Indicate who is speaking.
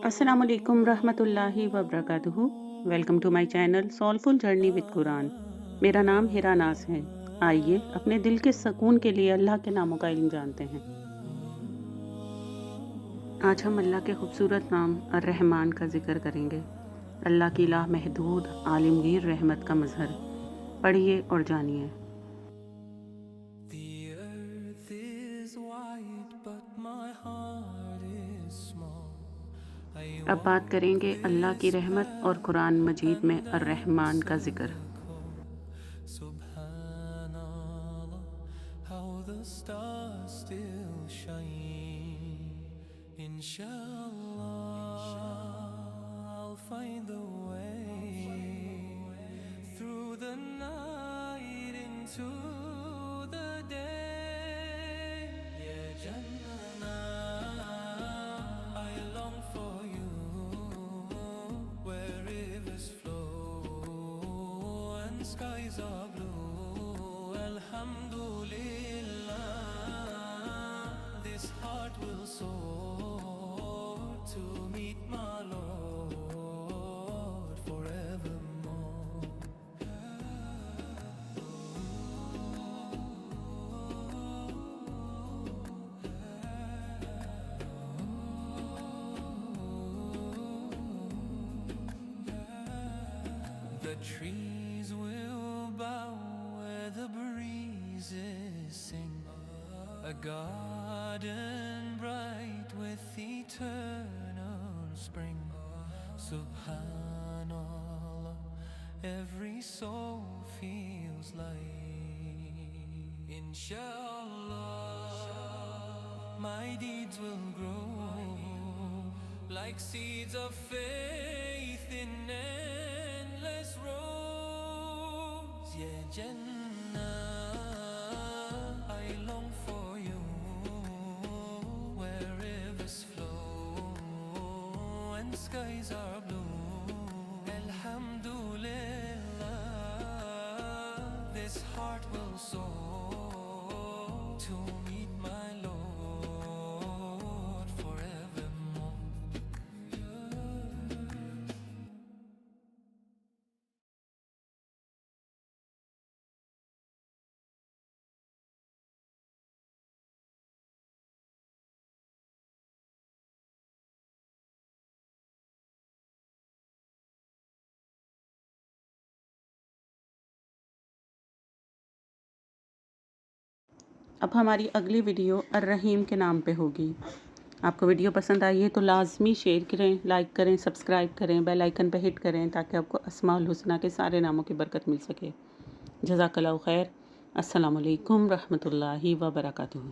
Speaker 1: अस्सलाम वालेकुम रहमतुल्लाहि व बरकातुहू। Welcome to my channel soulful journey with Quran. मेरा नाम हिरा नाज है। आइए अपने दिल के सुकून के लिए अल्लाह के नामों का इल्म जानते हैं। आज हम अल्लाह के खूबसूरत नाम अर्रहमान का जिक्र करेंगे। अल्लाह की लामहदूद आलमगीर रहमत का मजहर। पढ़िए और जानिए।
Speaker 2: The earth is wide, but my heart is small.
Speaker 1: अब बात करेंगे अल्लाह की रहमत और कुरान मजीद में अर्रहमान का जिक्र।
Speaker 2: Subhanallah, how the stars still shine. Inshallah, I'll find a way through the night into the day. Yeah, Jannah, I long for you, where rivers flow and skies are blue. Alhamdulillah, this heart will soar to meet my Lord forevermore. The trees will bow where the breezes sing, a garden bright with eternal spring. Subhanallah, every soul feels light. Inshallah, my deeds will grow like seeds of faith in endless rows. Yeah, Jannah, I long for you, where rivers flow and skies are blue. Alhamdulillah, this heart will soar to meet my Lord forevermore.
Speaker 1: अब हमारी अगली video Ar-Rahim के नाम पे होगी। आपको video पसंद आई है तो लाजमी शेयर करें, लाइक करें, सब्सक्राइब करें, बेल आइकन पे हिट करें ताकि आपको अस्माउल हुस्ना के सारे नामों की बरकत मिल सके। जज़ाकल्लाहु खैर। अस्सलामु अलैकुम रहमतुल्लाहि व बरकातुहू।